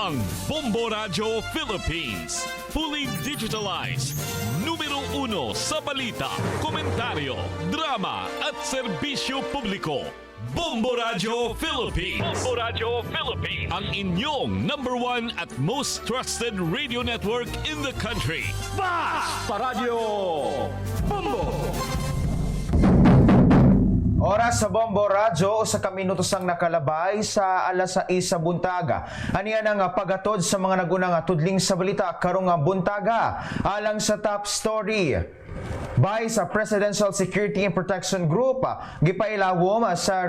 ang Bombo Radio Philippines. Fully digitalized. Numero 1 sa balita, komentaryo, drama at serbisyo publiko. Bombo Radio Philippines. Bombo Radio Philippines. Ang inyong #1 at most trusted radio network in the country. Basta Radio Bombo! Oras sa Bombo Radyo, sa kaminutos ang nakalabay sa alas 6 sa buntaga. Aniyan ang pagatod sa mga nagunang tudling sa balita karong buntaga. Alang sa top story, Vice Presidential Security and Protection Group gipailawom sa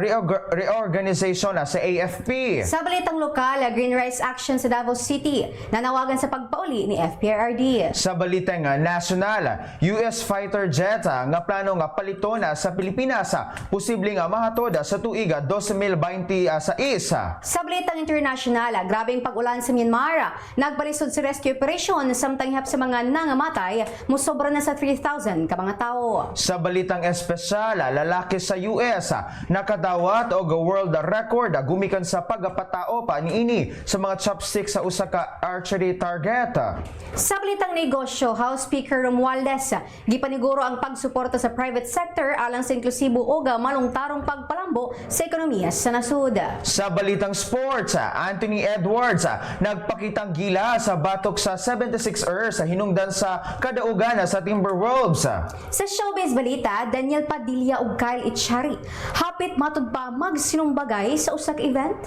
reorganization sa AFP. Sa balitang lokal, Green Rights Action sa Davao City nanawagan sa pagpauli ni FPRRD. Sa balitang national, US fighter jet nga plano nga paliton sa Pilipinas posibleng mahatod sa tuig 2026. Sa balitang international, grabeng pag-ulan sa Myanmar, nagbalisod sa rescue operation samtang ihap sa mga nangamatay musobra na sa 3,000 ka mga tao. Sa balitang espesyal, lalaki sa US nakadawat og world record gumikan sa pagpatao pa niini sa mga chopsticks sa usa ka archery target. Sa balitang negosyo, House Speaker Romualdez gipaniguro ang pagsuporta sa private sector alang sa inklusibo ug malungtarong pagpalambo sa ekonomiya sa nasud. Sa balitang sports, Anthony Edwards nagpakitang gila sa batok sa 76ers sa hinungdan sa kadaugan sa Timberwolves. Sa showbiz balita, Daniel Padilla ug Kyle Echari hapit matud pa magsinumbagay sa usak event.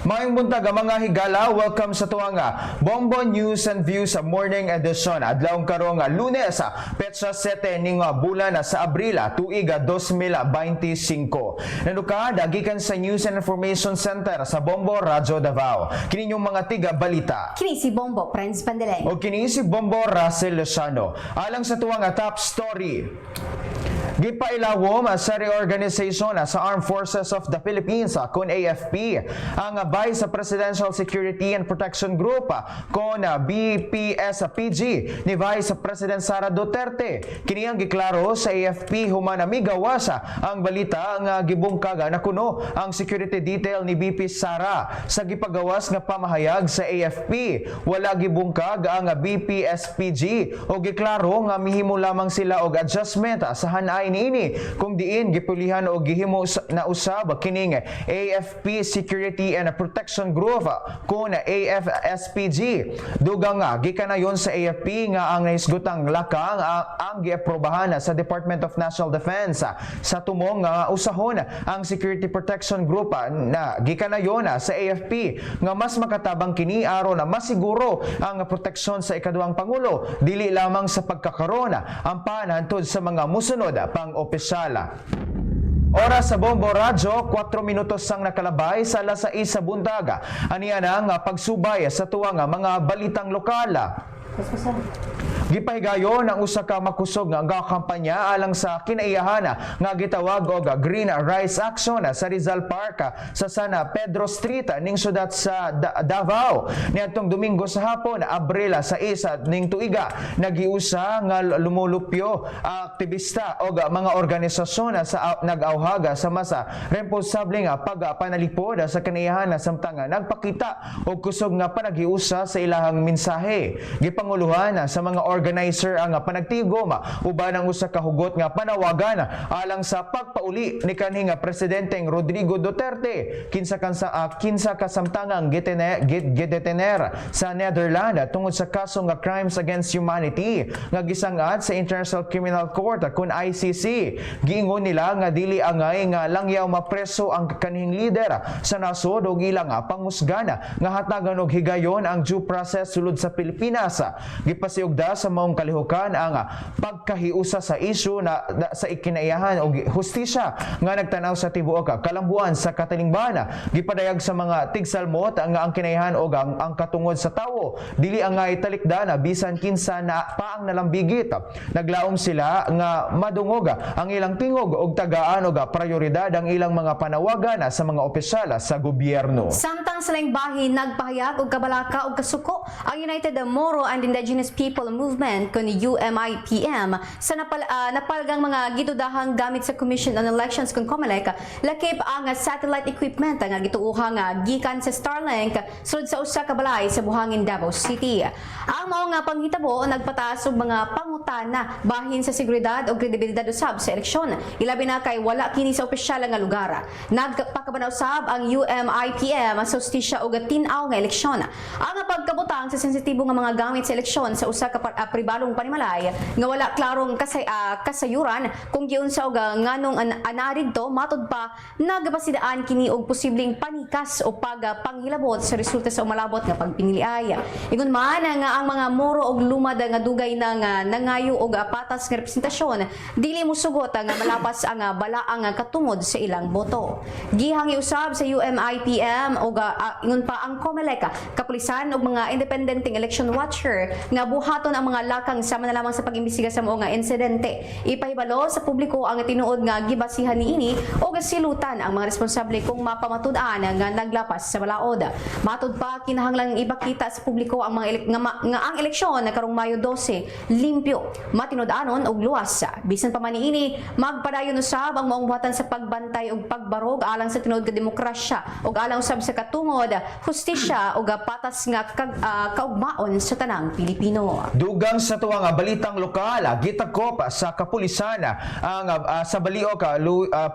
Maayong buntag mga higala, welcome sa tuwang Bombo News and Views Morning Edition. Adlawng karong Lunes, petsa 7 ning bulan sa Abril tuig 2025. Nanukad gikan sa News and Information Center sa Bombo Radyo Davao. Kini yung mga tiga balita. Kini si Bombo Prince Pandeleng. O kini si Bombo Russell Lozano. Alang sa tuwang top story, gipailawom sa reorganization sa Armed Forces of the Philippines kun AFP ang Vice Presidential Security and Protection Group kun BPSPG ni Vice President Sara Duterte. Kini ang giklaro sa AFP human migawas ang balita nga gibungkag na kuno ang security detail ni BP Sara sa gipagawas nga pamahayag sa AFP. Wala gibungkag ang BPSPG o giklaro nga mihimo lamang sila og adjustment sa hanay niini kung diin gipulihan o gihimo na usab kining AFP Security and Protection Group kun AFSPG. Dugang gikanayon sa AFP nga ang naisgutang lakang ang giaprobahan sa Department of National Defense sa tumong nga usahon ang Security Protection Group na gikanayon sa AFP nga mas makatabang kini aron na masiguro ang proteksyon sa ikaduhang pangulo dili lamang sa pagkakaroon ang panahantod sa mga musunod pang-opisyala. Oras sa Bombo Radyo, 4 minutos sang nakalabay sa alas 6 sa buntaga. Aniya ang pagsubay sa tuwang mga balitang lokal. Gipahigayon ang usa ka makusog nga kampanya alang sa kinaiyahan nga gitawag og Green Rights Action sa Rizal Park sa San Pedro Street ning syudad sa Davao. Niadtong Domingo sa hapon, Abril 6 ning tuiga, nagiusa nga lumulupyo aktivista og mga organisasyon sa nag-awhag sa masa responsable nga pagpanalipod sa kinaiyahan samtang nagpakita og kusog nga panagiusa sa ilahang mensahe. Gipanguluhan sa mga organizer ang panagtigom uban ang usa ka hugot nga panawagan alang sa pagpauli ni kanhing presidenteng Rodrigo Duterte kinsa kasamtangang gidetener sa Netherlands tungod sa kaso nga crimes against humanity nga gisangad sa International Criminal Court kun ICC. Giingon nila nga dili angay nga langyaw mapreso ang kanhing lider sa nasod og ilang pangusgan nga hatagan og higayon ang due process sulod sa Pilipinas. Gipasiugda sa maong kalihukan ang pagkahiusa sa isyu na sa ikinaiyahan o hustisya nga nagtanaw sa tibuok kalambuan sa katilingban. Gipadayag sa mga tigsalmot nga ang kinaiyahan o ang katungod sa tawo dili angay talikdan bisan kinsa na paang nalambigit. Naglaom sila nga madungog ang ilang tingog og tagaan og prioridad ang ilang mga panawagan sa mga opisyal sa gobyerno. Samtang sa laing bahin nagpahayag og kabalaka og kasuko ang United Moro and Indigenous People Movement Improvement kun UMIPM sa napalgang mga gidudahang gamit sa Commission on Elections kun COMELEC lakip ang satellite equipment nga gituuhang gikan sa Starlink sulod sa usa ka balay sa buhangin Davao City. Ang mao nga panghitabo nagpataas og mga pangutana bahin sa seguridad o kredibilidad usab sa eleksyon. Ilabi na kay wala kini sa opisyal nga lugar. Nagpakabanaw usab ang UMIPM sa hustisya og tin-aw nga eleksyon. Ang pagkabutang sa sensitibo nga mga gamit sa eleksyon sa usa ka pribadong panimalay nga wala klarong kasayuran kung giunsa og nganong ana didto matud pa nagapasidaan kini og posibleng panikas o panghilabot sa resulta sa umalabot nga pagpiniliay. Ingon man nga ang mga moro og lumad nga dugay na nga nangayo og patas nga representasyon dili mosugot nga malapas ang balaang katungod sa ilang boto. Gihangi usab sa UMIPM og ingon pa ang COMELEC kapulisan og mga independenteng election watcher nga buhaton ang mga lakang sama na lamang sa pag-imbestiga sa mao nga insidente. Ipahibalo sa publiko ang tinuod nga gibasihan niini og silutan ang mga responsable kung mapamatud-an nga naglapas sa balaod. Matud pa kinahanglang ipakita sa publiko ang mga ang eleksyon na karong Mayo 12 limpyo, matinud-anon og luwas. Bisan pa man niini magpadayon usab ang maong buhatan sa pagbantay og pagbarog alang sa tinuod nga demokrasya ug alang usab sa katungod hustisya ug patas nga kaugmaon sa tanang Pilipino. Dugang sa tuwang balitang lokal, gitakop sa kapulisan ang sa Baliok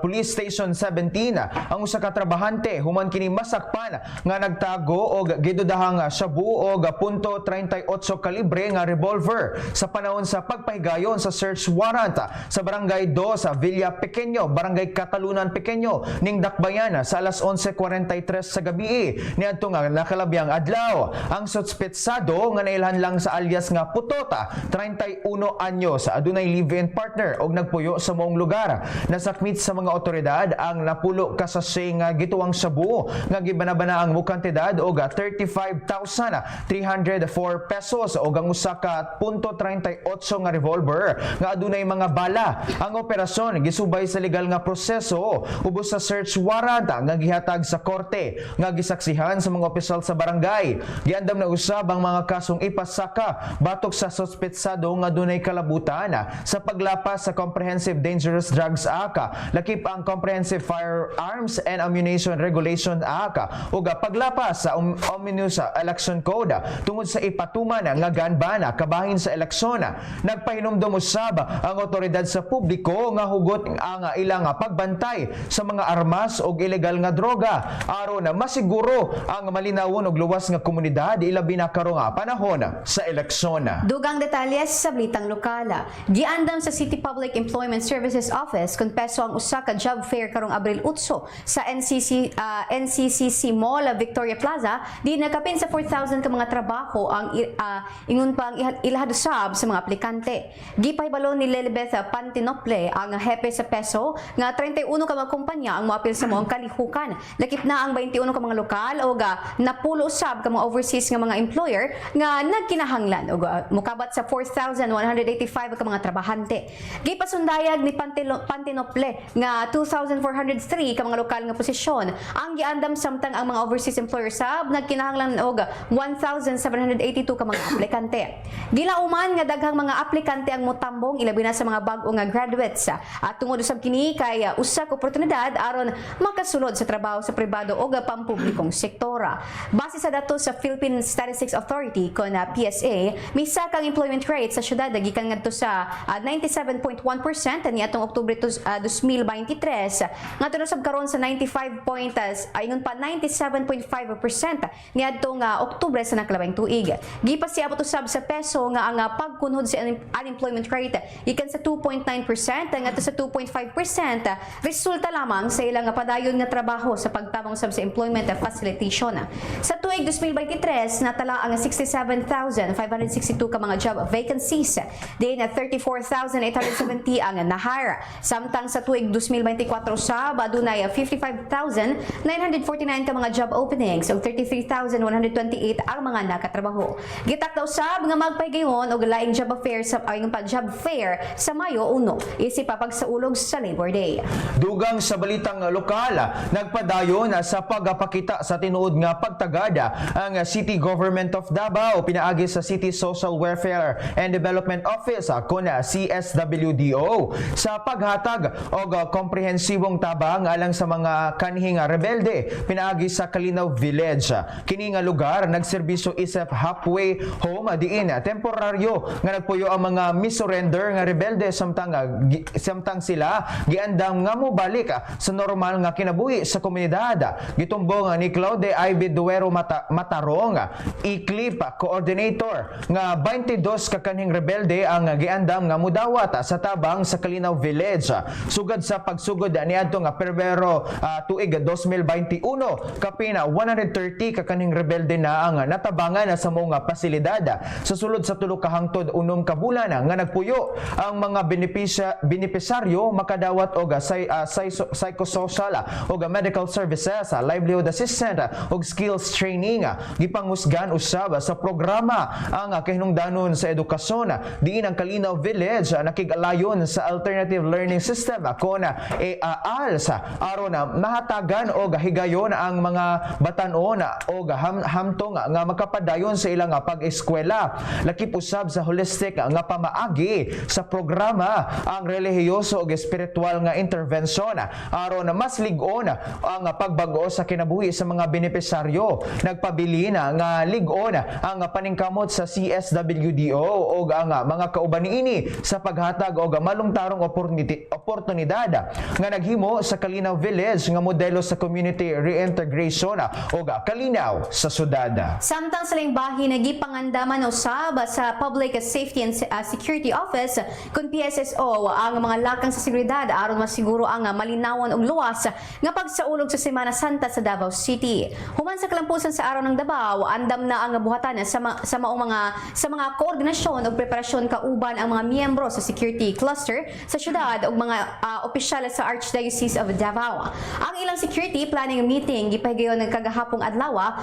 Police Station 17 ang usa ka trabahante human kini masakpan nga nagtago og gidudahang shabu og .38 kalibre nga revolver sa panahon sa pagpahigayon sa search warrant sa Barangay 2 sa Villa Pequeño, Barangay Catalunan Pequeño ning Dakbayan sa alas 11:43 sa gabi niadto nga nakalabyang adlaw. Ang suspetsado nga nailhan lang sa alias nga Putota, 31 anyos, adunay live-in partner og nagpuyo sa moong lugar. Nasakmit sa mga otoridad ang napulo ka sachet nga gituwang shabu nga gibanabana ang mukantidad og 35,304 pesos og ang usa ka .38 nga revolver nga adunay mga bala. Ang operasyon gisubay sa legal nga proseso ubos sa search warrant nga gihatag sa korte nga gisaksihan sa mga opisyal sa barangay. Giandam na usab ang mga kasong ipasaka batok sa suspetsado nga adunay kalabutan sa paglapas sa Comprehensive Dangerous Drugs Act, lakip ang Comprehensive Firearms and Ammunition Regulation Act ug paglapas sa Omnibus Election Code tungod sa ipatuman nga gun ban kabahin sa eleksyon. Nagpahinumdum usab ang otoridad sa publiko nga hugot ang ilang pagbantay sa mga armas ug ilegal nga droga aron masiguro ang malinawon ug luwas nga komunidad ilabi na karong panahon sa eleksyon. Dugang detalles sa balitang lokal. Giandam sa City Public Employment Services Office kung peso ang usa ka job fair karong Abril 8 sa NCCC Mall Victoria Plaza di nakapin sa 4,000 ka mga trabaho ang ingon pa ang ilahad usab sa mga aplikante. Gipahibalo ni Lilibeth Pantinople ang hepe sa peso nga 31 ka mga kumpanya ang moapil sa moong kalihukan. Lakip na ang 21 ka mga lokal o napulo usab ka mga overseas nga mga employer nga nagkinahanglan og mukabat sa 4,185 ka mga trabahante. Gipasundayag ni Pantinople nga 2,403 ka mga lokal nga posisyon ang giandam samtang ang mga overseas employer sab nagkinahanglan og 1,782 ka mga aplikante. Gilauman nga daghang mga aplikante ang motambong ilabi na sa mga bag-o nga graduates at tungod usab kini kay usa ka oportunidad aron makasulod sa trabaho sa pribado o pampublikong sektora. Base sa datos sa Philippine Statistics Authority kon PSA, misa kang employment rate sa syudad gikan ngadto sa 97.1% niadtong Oktubre 2023 ngadto sab karon sa 97.5% niadtong Oktubre sa nakalabing tuig. Gipasiabot usab sa peso nga ang pagkunhod sa unemployment rate gikan sa 2.9% ngadto sa 2.5% resulta lamang sa ilang padayon nga trabaho sa pagtabang sab sa employment facilitation. Sa tuig 2023 natala ang 67,562 ka mga job vacancies, din 34,870 ang na-hire. Samtang sa tuig 2024 sab adunay 55,949 ka mga job openings ug 33,128 ang mga nakatrabaho. Gitakdaw sab nga magpahigayon og laing job fair sa job fair sa Mayo 1 isip pagsaulog sa Labor Day. Dugang sa balitang lokal, nagpadayon sa pagpakita sa tinuod nga pagtagada ang City Government of Davao pinaagi sa City Social Welfare Welfare and Development Office kun CSWDO sa paghatag og komprehensibong tabang alang sa mga kanhing rebelde pinaagi sa Kalinaw Village. Kini nga lugar nagserbisyo isip halfway home diin temporaryo nga nagpuyo ang mga misurrender nga rebelde samtang sila giandam nga mobalik sa normal nga kinabuhi sa komunidad. Gitumbong ni Claude Ivy Duero Matarong, ICLIP coordinator, nga 22 ka kanhing rebelde ang giandam nga mudawat sa tabang sa Kalinaw Village. Sugad sa pagsugod niadto nga Pebrero tuig 2021, kapina 130 ka kanhing rebelde na ang natabangan sa mga pasilidad. Sa sulod sa tulo ka hangtod 6 ka bulan nga nagpuyo ang mga benepisaryo makadawat og psychosocial og medical services, livelihood assistant og skills training. Gipangusgan usab sa programa ang kahinungdanon sa edukasyon diin ang Kalinaw Village nakig-alayon sa alternative learning system kon AALS aron mahatagan og higayon ang mga batan-on og hamtong nga makapadayon sa ilang pag-eskwela. Lakip usab sa holistic nga pamaagi sa programa ang relihiyoso ug espiritual nga intervention aron mas lig-on ang pagbag-o sa kinabuhi sa mga benepisaryo. Nagpabilin nga lig-on ang paningkamot sa CSWDO og ang mga kauban niini sa paghatag og malungtarong oportunidad nga naghimo sa Kalinaw Village nga modelo sa community reintegration og kalinaw sa syudad. Samtang sa bahin nagipangandaman usab sa Public Safety and Security Office kun PSSO ang mga lakang sa seguridad aron masiguro ang malinawon og luwas nga pagsaulog sa Semana Santa sa Davao City. Human sa kalampusan sa araw ng Davao, andam na ang buhatan sa mga koordinasyon ug preparasyon kauban ang mga miyembro sa security cluster sa syudad ug mga opisyal sa Archdiocese of Davao. Ang ilang security planning meeting gipahigayon ng kagahapong adlaw,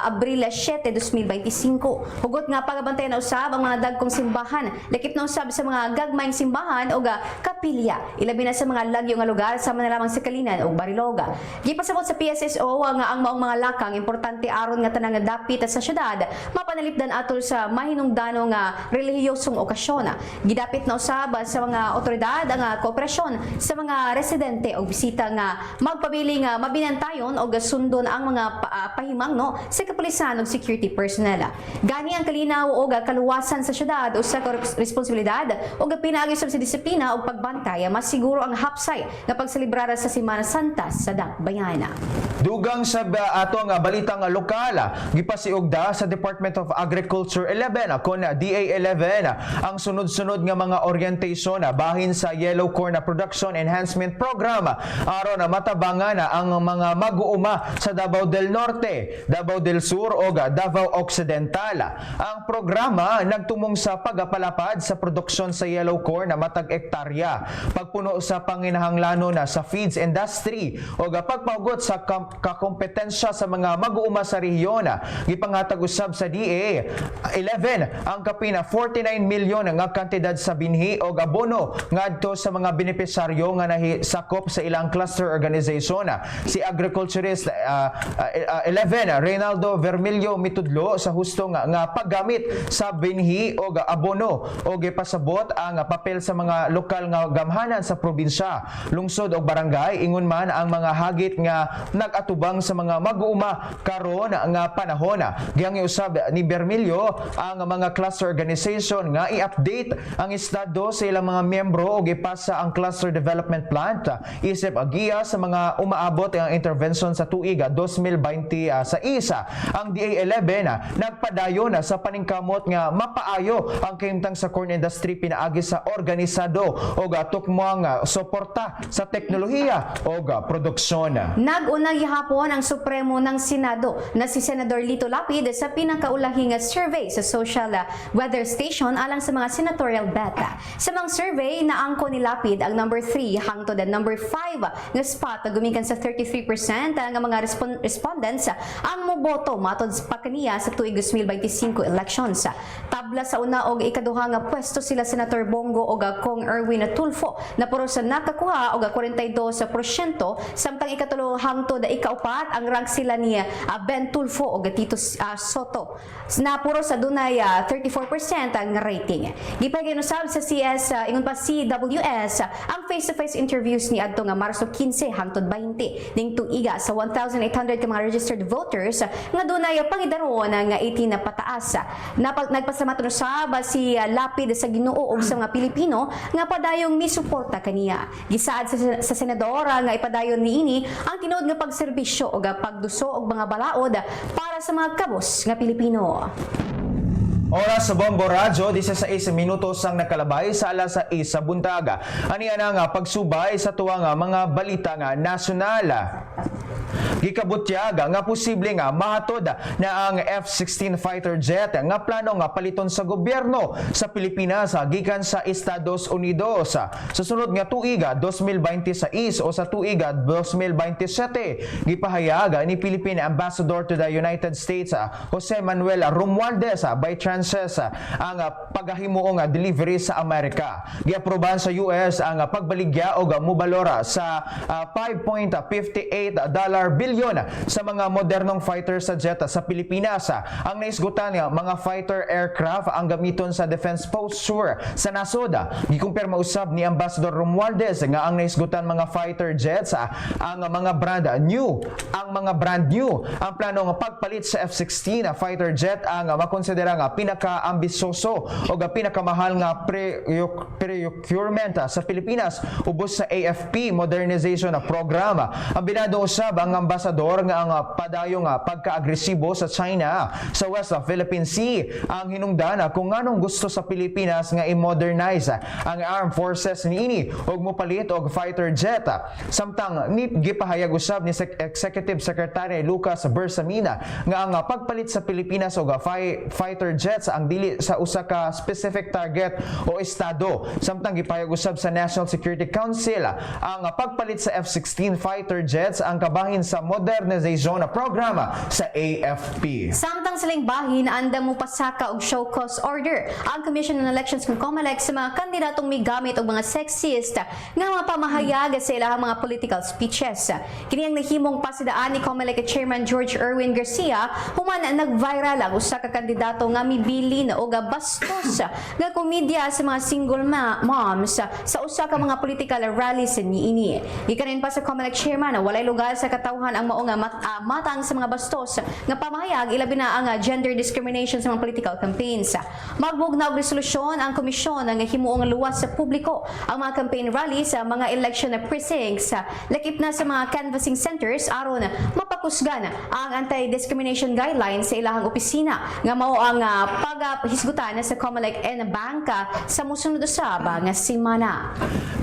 Abril 7, 2025. Hugot nga pagabantayan na usab ang mga dagkong simbahan, lakip na usab sa mga gagmayng simbahan o kapilya, ilabi na sa mga lagyo nga lugar sama na lamang sa Kalinan o Bariloga. Gipasabot sa PSSO nga ang maong mga lakang importante aron nga tanang dapit sa syudad mapanalipdan atol sa mahinungdanong nga relihiyosong okasyon. Gidapit na usab sa mga otoridad ang kooperasyon sa mga residente o bisita nga magpabili nga mabinantayon o sundon ang mga pahimangno sa kapulisan ug security personnel. Gani ang kalinaw o kaluwasan sa syudad usa ka responsibilidad o pinaagi sa disiplina o pagbantay masiguro ang hapsay nga pagselebrara sa Semana Santa sa Dakbayana. Dugang sa ato nga balitang lokal, gipasiugda sa Department of Agriculture 11 kon DA11 ang sunod-sunod nga mga orientation bahin sa Yellow Corn Production Enhancement Program aron matabangan ang mga mag-uuma sa Davao del Norte, Davao del Sur o Davao Occidental. Ang programa nagtumong sa pagapalapad sa produksyon sa yellow corn na matag ektarya, pagpuno sa panginahanglanon sa feeds industry o pagpahugot sa kakompetensya sa mga mag-uuma sa rehiyon. Gipanghatag usab sa DA 11 ang kapina 49 milyon nga kantidad sa binhi o abono ngadto sa mga benepisaryo nga nahisakop sa ilang cluster organization. Si agriculturist 11 Reynaldo Vermilio mitudlo sa husto nga paggamit sa binhi o abono o gipasabot ang papel sa mga lokal nga gamhanan sa probinsya, lungsod o barangay ingon man ang mga hagit nga nag-atubang sa mga mag-uuma karon nga panahon. Gihangyo usab ni Vermilio ang mga cluster organization nga i-update ang estado sa ilang mga miyembro o gipasa ang cluster development plant isip agiya sa mga umaabot ang intervention sa tuig 2020 sa isa. Ang DA11 nagpadayon sa paningkamot nga mapaayo ang kahimtang sa corn industry pinaagi sa organisado o tukmang suporta sa teknolohiya o produksyon. Nag-unang gihapon ang Supremo ng Senado na si Senador Lito Lapid sa pinakaulahing survey sa social weather station alang sa mga senatorial beta. Sa mga survey naangko ni Lapid ang number 3 hangtod ang number 5 nga spot na gumikan sa 33% nga mga respondents ang moboto matod pa kaniya sa tuig 2025 elections. Tabla sa una og ikaduha nga pwesto sila Senator Bongo o Kong Erwin Tulfo na puro sa nakakuha og 42%, samtang ikatulo hangtod ikaupat ang rank sila ni Ben Tulfo o Tito Soto na puro sa adunay 34% ang rating. Gipagay usab sa CS ingon pa CWS ang face-to-face interviews ni adto nga Marso 15 hangtod 20 ning tuiga sa 1,800 ka mga registered voters nga dunay pangidaron nga 18 na pataas. Nagpasalamat usab si Lapid sa Ginoo ug sa mga Pilipino nga padayong misuporta kaniya. Gisaad sa senadora nga ipadayon niini ang tinuod nga pagserbisyo ug pagduso og mga balaod para sa mga kabos nga Pilipino. Oras sa Bombo Radyo, 16 minutos ang nakalabay sa alas 6 sa buntaga. Aniya na nga pagsubay sa tuwa nga mga balita nga nasyonal. Gikabutyaga nga posible nga mahatod na ang F-16 fighter jet nga plano nga paliton sa gobyerno sa Pilipinas gikan sa Estados Unidos. Sa sunod nga tuiga 2026 o sa tuiga 2027, gipahayaga ni Philippine Ambassador to the United States Jose Manuel Romualdez by Transes ang paghahimuong delivery sa Amerika. Giaprobahan sa US ang pagbaligya og mobalora sa $5.58 bilyon sa mga modernong fighter sa jet sa Pilipinas. Ang naisgutan nga mga fighter aircraft ang gamiton sa defense posture sa nasod. Gikumpirma usab ni Ambassador Romualdez nga ang naisgutan mga fighter jets ang mga brand new. Ang plano nga pagpalit sa F-16 fighter jet ang makonsidera nga pinaka-ambisyoso o pinakamahal nga procurement sa Pilipinas ubos sa AFP modernization program. Ang binado usab ang ambasador nga ang padayong pagka-agresibo sa China sa West Philippine Sea ang hinungdan kung nganong gusto sa Pilipinas nga i-modernize ang armed forces niini og mopalit og fighter jet. Samtang gipahayag usab ni Executive Secretary Lucas Bersamina nga ang pagpalit sa Pilipinas og fighter jets ang dili sa usa ka specific target o estado. Samtang gipahayag usab sa National Security Council ang pagpalit sa F-16 fighter jets ang kabahin sa modernization programa sa AFP. Samtang siling bahin, anda mo pasaka og show cause order ang Commission on Elections kung COMELEC sa mga kandidatong may gamit og mga sexist nga mga pamahayag sa ilahang mga political speeches. Kini ang nahimong pasidaan ni COMELEC Chairman George Erwin Garcia human nag-viral ang usa ka kandidato nga mibilin og bastos nga komedya sa mga single moms sa usa ka mga political rallies niini. Ikanin pa sa COMELEC Chairman na walay lugar sa katawhan ang mao nga matang sa mga bastos nga pamahayag ilabi na ang gender discrimination sa mga political campaigns. Magbugnaw og resolusyon ang komisyon nga himuong luwas sa publiko ang mga campaign rallies sa mga election precincts lakip na sa mga canvassing centers aron mapakusgan ang anti-discrimination guidelines sa ilahang opisina nga mao ang paghisgutan sa COMELEC and Banka sa mosunod usab nga semana.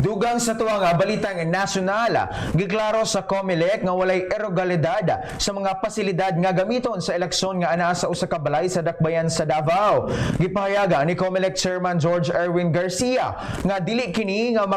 Dugang sa tuwang balitang nasyonal, giklaro sa COMELEC nga walay ilegalidad sa mga pasilidad nga gamiton sa eleksyon nga anaa sa usa ka balay sa Dakbayan sa Davao. Gipahayaga ni COMELEC Chairman George Erwin Garcia nga dili kini nga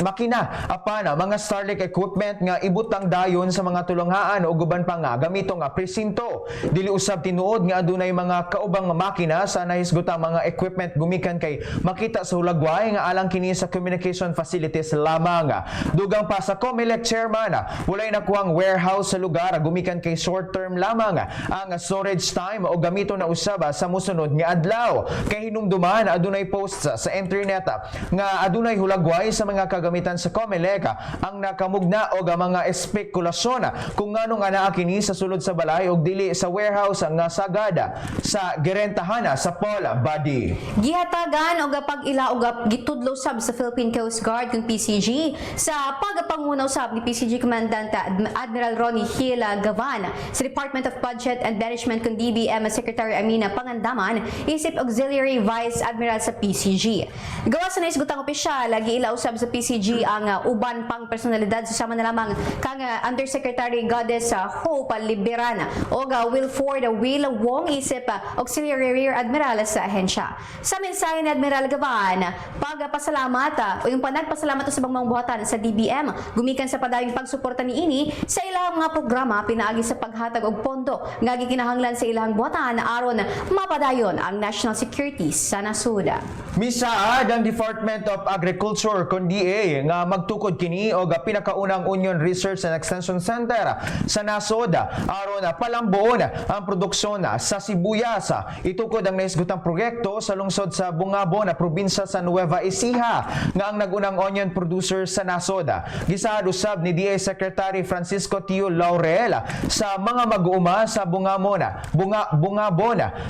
makina apan mga Starlink equipment nga ibutang dayon sa mga tulunghaan o guban pa nga gamitong presinto. Dili usab tinuod nga adunay mga kaubang makina sa nahisgutang mga equipment gumikan kay makita sa hulagway nga alang kini sa communication facilities lamang. Dugang pa sa COMELEC Chairman, walay nakuhang warehouse sa lugar gumikan kay short term lamang ang storage time o gamito na usab sa musunod nga adlaw. Kay hinumduman adunay posts sa internet nga adunay hulagway sa mga kagamitan sa COMELEC ang nakamugna og mga espekulasyon kung nganong anaa kini sa sulod sa balay og dili sa warehouse nga sagad sa gerentahan sa Paul Badi. Gihatagan og pag-ila og gitudlo sab sa Philippine Coast Guard kung PCG sa pagpangunaw sab ni PCG Commandant Admiral Ronnie Hill Gavan sa Department of Budget and Management kung DBM Secretary Amina Pangandaman isip Auxiliary Vice Admiral sa PCG. Gawa sa naisgutang opisyal giila usab sa PCG ang uban pang personalidad susama na lamang kang Undersecretary Goddess Hope Liberana o Wilford Will Wong isip Auxiliary Rear Admiral sa ahensya. Sa mensahe ni Admiral Gavan, pagpasalamat o yung panagpasalamat sa mga buhatan sa DBM gumikan sa padayong pagsuporta niini sa ilang mga programa pinaagi sa paghatag og pondo nga gikinahanglan gikan sa ilang buhatan aron mapadayon ang national security sa nasud. Misaad ang Department of Agriculture kun DA nga magtukod kini og pinakaunang Union Research and Extension Center sa nasod aron palambuon ang produksyon sa sibuyas. Itukod ang naisgutang proyekto sa lungsod sa Bungabo na probinsya sa Nueva Ecija nga ang nagunang onion producer sa nasod. Gisaad usab ni DA Secretary Francisco Tio Laurel sa mga mag-uuma sa Bungabo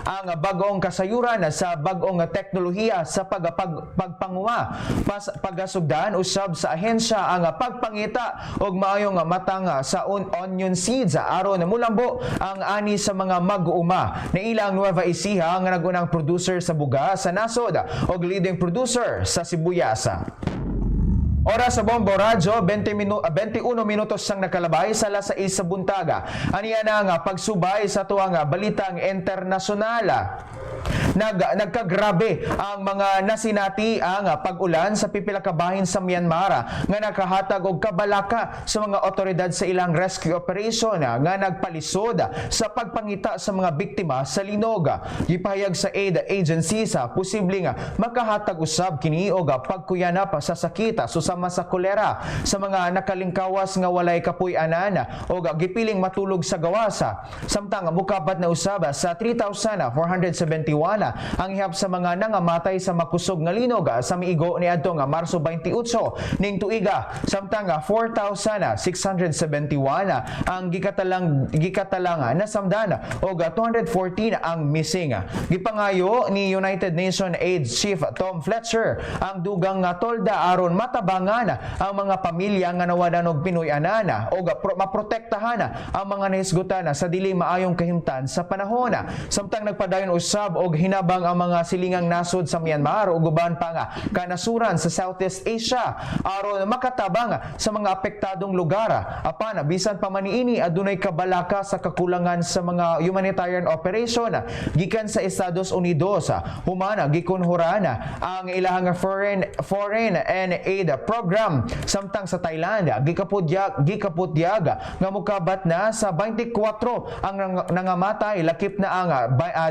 ang bagong kasayuran sa bagong teknolohiya sa pagpanguma. Pagasugdan usab sa ahensya ang pagpangita og maayong matang sa onion seeds aron mulambo ang ani sa mga mag-uuma. Naila ang Nueva Ecija nga nagunang producer sa buga sa nasod og leading producer sa sibuyas. Oras sa Bombo Radyo, 21 minutos sang nakalabay sa alas 6 sa buntaga. Aniya na nga pagsubay sa tuwang balitang internasyonal. Nagkagrabe ang mga nasinati ang pag-ulan sa pipila ka bahin sa Myanmar nga nakahatag og kabalaka sa mga otoridad sa ilang rescue operation nga nagpalisod sa pagpangita sa mga biktima sa linog. Gipahayag sa aid agency sa posibleng makahatag usab kini og pagkuyanap sa sakit susama sa kolera sa mga nakalingkawas nga walay kapuy-anan og gipiling matulog sa gawas. Samtang mukabat na usab sa 3,471 ang ihap sa mga nangamatay sa makusog nga linog sa miigo ni adtong Marso 28 ning tuiga. Samtang 4,671 ang gikatalang nasamdan og 214 ang missing. Gipangayo ni United Nations AIDS Chief Tom Fletcher ang dugang nga tolda aron matabangan ang mga pamilya nga nawadan og pinuy-anan og maprotektahan ang mga nahisgutan sa dili maayong kahimtan sa panahon. Samtang nagpadayon usab og hinabang ang mga silingang nasod sa Myanmar ug uban pa nga kanasuran sa Southeast Asia aron makatabang sa mga apektadong lugar. Apan bisan pa man niini adunay kabalaka sa kakulangan sa mga humanitarian operation gikan sa Estados Unidos. Human gikunhuran ang ilahang foreign and aid program. Samtang sa Thailand gikapudyag nga mukabat na sa 24 ang nangamatay lakip na ang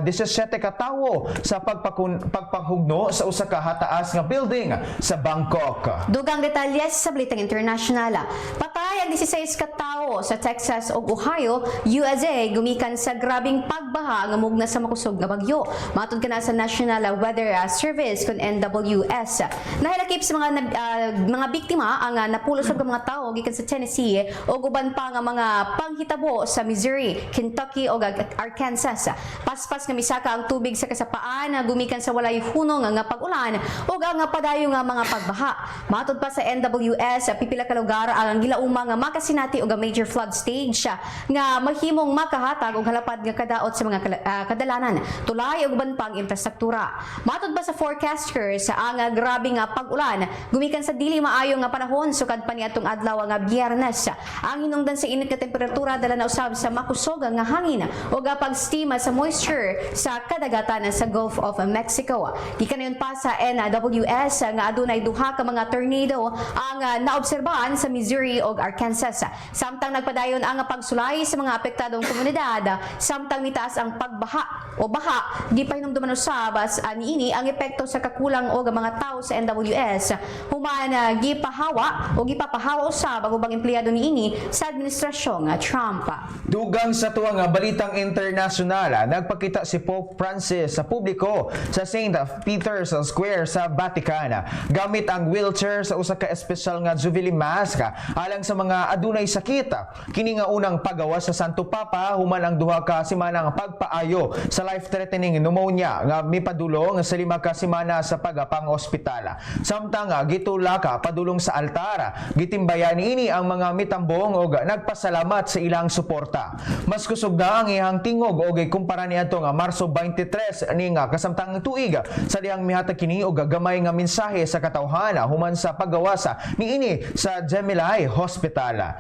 17 ka tawo sa pagpahugno sa usa ka hataas nga building sa Bangkok. Dugang detalles sa Balitang Internasyonal. Patay ang 16 ka tawo sa Texas ug Ohio, USA gumikan sa grabing pagbaha nga mugna sa makusog nga bagyo. Matud kana sa National Weather Service kun NWS. Nahilakip sa mga biktima ang napulos og mga tawo gikan sa Tennessee ug uban pa nga mga panghitabo sa Missouri, Kentucky ug Arkansas. Paspas nga misaka ang tubig sa kasapaan gumikan sa walay hunong nga pag-ulan ug ang padayon nga mga pagbaha. Matud pa sa NWS, pipila ka lugar ang gilauma nga makasinati og major flood stage nga mahimong makahatag og halapad nga kadaot sa mga kadalanan, tulay ug uban pang infrastruktura. Matud pa sa forecasters ang grabe nga pag-ulan gumikan sa dili maayo nga panahon sukad pa niadtong adlaw nga Biyernes. Ang hinungdan sa init nga temperatura dala na usab sa makusog nga hangin ug pagstima sa moisture sa kadagatan sa Gulf of Mexico. Gikanayon pa sa NWS nga adunay duha ka mga tornado ang naobserbahan sa Missouri ug Arkansas. Samtang nagpadayon ang pagsulay sa mga apektadong komunidad, samtang nitaas ang pagbaha o baha, gipahinumduman usab niini ang epekto sa kakulang og mga tawo sa NWS. Human gipahawa o gipapahawa usab ang ubang empleyado niini sa administrasyong Trump. Dugang sa tuwang balitang internasyonal, nagpakita si Pope Francis sa publiko sa St. Peter's Square sa Vatican gamit ang wheelchair sa usa ka espesyal nga Jubilee Mass alang sa mga adunay sakit. Kini nga unang pagawa sa Santo Papa human ang duha ka semanang pagpaayo sa life-threatening pneumonia nga mipadulong sa 5 ka semana sa pagpang-ospital. Samtang gitulak padulong sa altar, gitimbayan niini ang mga mitambong og nagpasalamat sa ilang suporta. Mas kusog na ang ihang tingog og kumpara niadto nga Marso 23 ning kasamtang tuig sa dihang mihatag kini og gamay nga mensahe sa katawhan human sa paggawas niini sa Gemelli Hospital.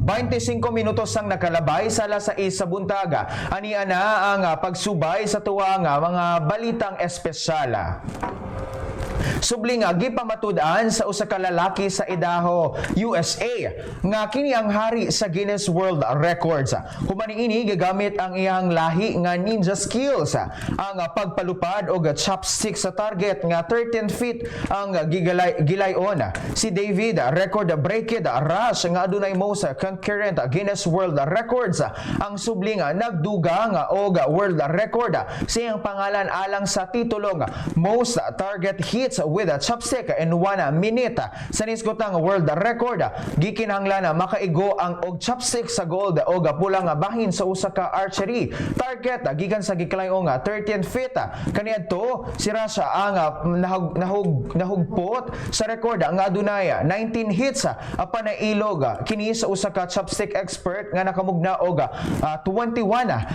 25 minutos ang nakalabay sa alas 6 sa buntaga. Aniya na ang pagsubay sa tuwang mga balitang espesyal. Subli nga gipamatud-an sa usa ka lalaki sa Idaho, USA nga kini ang hari sa Guinness World Records. Humani ini gagamit ang iyang lahi nga ninja skills ang pagpalupad og chopstick sa target nga 13 feet ang gilayon. Si David record breaker Rush nga adunay most concurrent Guinness World Records ang subli nga nagdugang og world record sa iyang pangalan alang sa titulong most target hits with a chopstick in 1 minute. Sa nisgotang world record gikinahanglan na makaigo ang og chopstick sa gold og pulang bahin sa usa ka archery target gikan sa giklayong 13 feet. Kaniadto si Russia ang nahugpot sa record nga adunay 19 hits apan nailog kini sa usa ka chopstick expert nga nakamugna og 21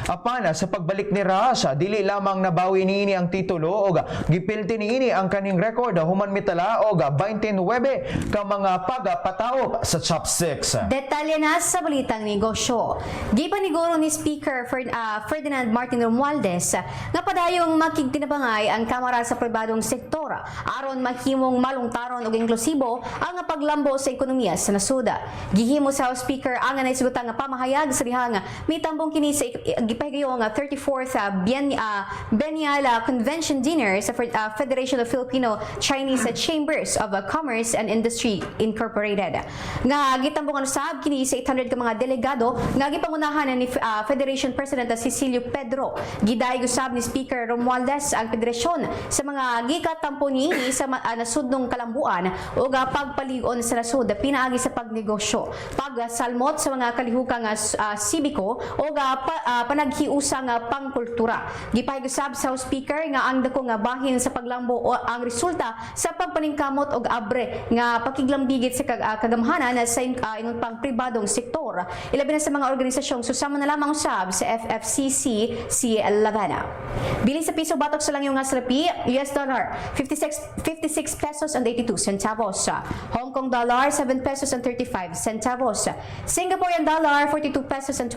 apan sa pagbalik ni Russia dili lamang nabawi niini ang titulo og gipilti niini ang kaning record human mitala og 29 ka mga pagpataop sa chopsticks. Detalye na sa balitang negosyo. Gipaniguro ni Speaker Ferdinand Martin Romualdez nga padayong makigtinabangay ang Kamara sa pribadong sektor aron mahimong malungtaron ug inklusibo ang paglambo sa ekonomiya sa nasud. Gihimo sa House Speaker ang naisgutang pamahayag sa dihang mitambong kini sa gipahigayong 34th Biennial Convention Dinner sa Federation of Filipino-Chinese Chambers of Commerce and Industry Incorporated. Nga gitambong usab kini sa 800 ka mga delegado nga gipangunahan ni Federation President Cecilio Pedro. Gidayeg usab ni Speaker Romualdez ang federasyon sa mga gikatampo niini sa nasudnong kalambuan ug pagpaligon sa nasud pinaagi sa pagnegosyo, pagsalmot sa mga kalihukang sibiko ug panaghiusang pangkultura. Gipahig usab sa House Speaker nga ang dako nga bahin sa paglambo o ang resulta sa pagpaningkamot og abre nga pakiglambigit sa kagamhanan sa ingon pang pribadong sektor. Ilabi na sa mga organisasyong susama na lamang usab sa FFCC si Lavana. Bilis sa piso batok sa lang yung salapi, US dollar 56 pesos and 82 centavos. Hong Kong dollar 7 pesos and 35 centavos. Singaporean dollar 42 pesos and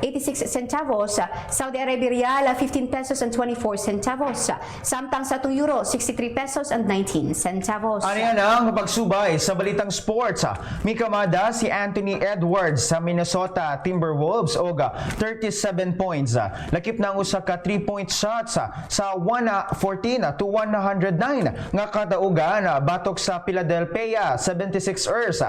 86 centavos. Saudi Arabia rial 15 pesos and 24 centavos. Samtang sa atong euro 63 pesos and 19 centavos. Ano yan ang pagsubay sa balitang sports? Mikamada si Anthony Edwards sa Minnesota Timberwolves og 37 points. Lakip na ang usa ka 3-point shots sa 114 to 109 nga kadaugan batok sa Philadelphia 76ers.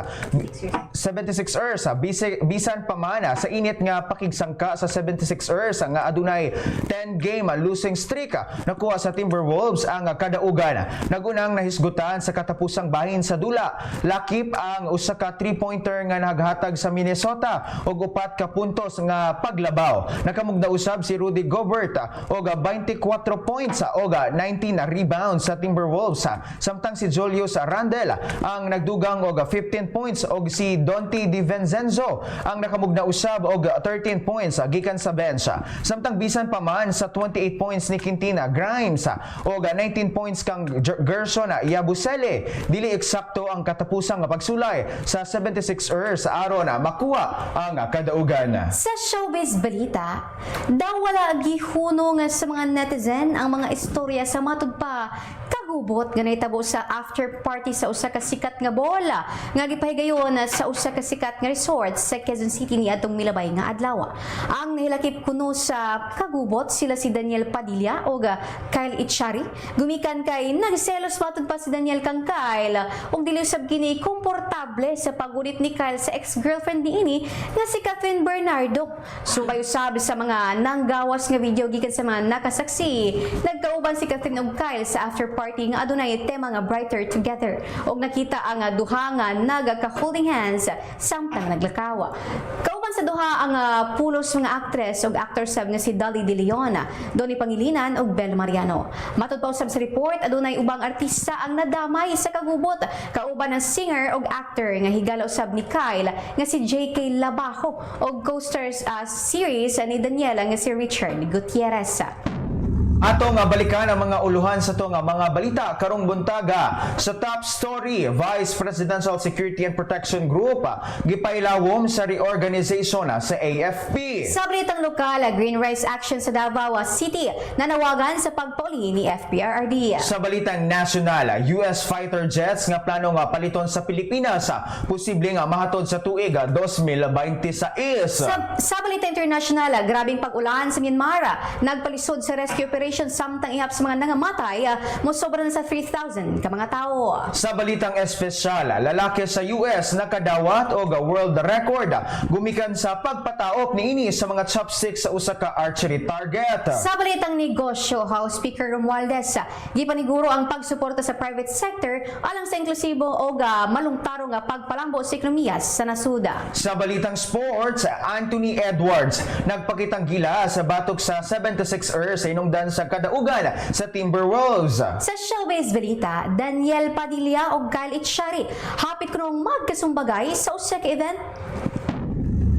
Bisan pa man sa init nga pakigsangka sa 76ers nga adunay 10-game losing streak nakuha sa Timberwolves ang kadaugan. Nagunang nahisgutan sa katapusang bahin sa dula. Lakip ang usa ka 3-pointer nga naghatag sa Minnesota og 4 ka puntos nga paglabaw. Nakamugna usab si Rudy Gobert og 24 points og 19 rebounds sa Timberwolves. Samtang si Julius Randle ang nagdugang og 15 points og si Donte DiVincenzo ang nakamugna usab og 13 points gikan sa bench. Samtang bisan pa man sa 28 points ni Quintina Grimes og 19 points kang Gerson Yabusele, dili eksakto ang katapusang pagsulay sa 76ers aron makuha ang kadaugan. Sa showbiz balita, daw wala gihunong sa mga netizen ang mga istorya sa matud pa kagubot nga nahitabo sa after party sa usa ka sikat nga bola nga gipahigayon sa usa ka sikat nga resort sa Quezon City niadtong milabay nga adlaw. Ang nahilakip kuno sa kagubot sila si Daniel Padilla ug Kyle Itchari. Gumikan kay nagselos matud pa si Daniel kang Kyle ug dili usab kini komportable sa pagunit ni Kyle sa ex-girlfriend niini nga si Catherine Bernardo. Subay usab sa mga nanggawas nga video gikan sa mga nakasaksi. Nagkauban si Catherine ug Kyle sa after party nga adunay tema nga Brighter Together ug nakita ang duha nga nagaka-holding hands samtang naglakaw. Kauban sa duha ang pulos mga actress ug actor sab nga si Dolly De Leon, Donnie Pangilinan ug Bel Mariano. Matud pa usab sa report adunay ubang artista ang nadamay sa kagubot, kauban ang singer ug actor nga higala usab ni Kyle nga si JK Labajo ug co-stars series ni Daniela nga si Richard Gutierrez. Ato nga balikan ang mga uluhan sa to nga mga balita karong buntaga. Sa top story, Vice Presidential Security and Protection Group gipailawom sa reorganization sa AFP. Sa balitang lokal, Green Rice Action sa Davao City nanawagan sa pagpauli ni FPRRD. Sa balitang nasyonal, US fighter jets nga plano nga paliton sa Pilipinas posible nga mahatod sa tuig 2026. Sa balita international, grabing pag-ulan sa Myanmar, nagpalisod sa rescue operation samtang ihap sa mga nangamatay, mosobra na sa 3,000 ka mga tao. Sa balitang espesyal, lalaki sa US nakadawat og world record gumikan sa pagpataop niini sa mga chopsticks sa usa ka archery target. Sa balitang negosyo, House Speaker Romualdez, gipaniguro ang pagsuporta sa private sector alang sa inklusibo o malungtarong pagpalambo sa ekonomiya sa nasuda. Sa balitang sports, Anthony Edwards nagpakitang gila sa batok sa 76ers sa inungdan sa kadaugan sa Timberwolves. Sa showbiz balita, Daniel Padilla o Kyle Itchari hapit kunong magkasumbagay sa usa ka event.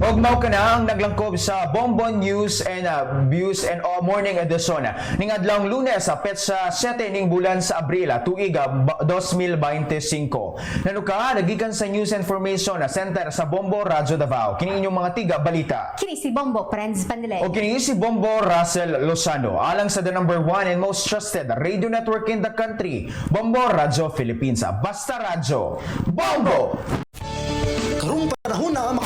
Og mao kana ang naglangkob sa Bonbon News and Views and Morning Edition ning adlawng Lunes sa petsa 7 ning bulan sa Abril tuig 2025. Nanuka nagikan sa News Information Center sa Bombo Radyo Davao. Kini inyong mga tiga balita. Kini si Bombo Friends Pandilay. O kini si Bombo Russell Lozano alang sa the number 1 and most trusted radio network in the country, Bombo Radyo Philippines. Basta Radyo, Bombo! Karong panahon na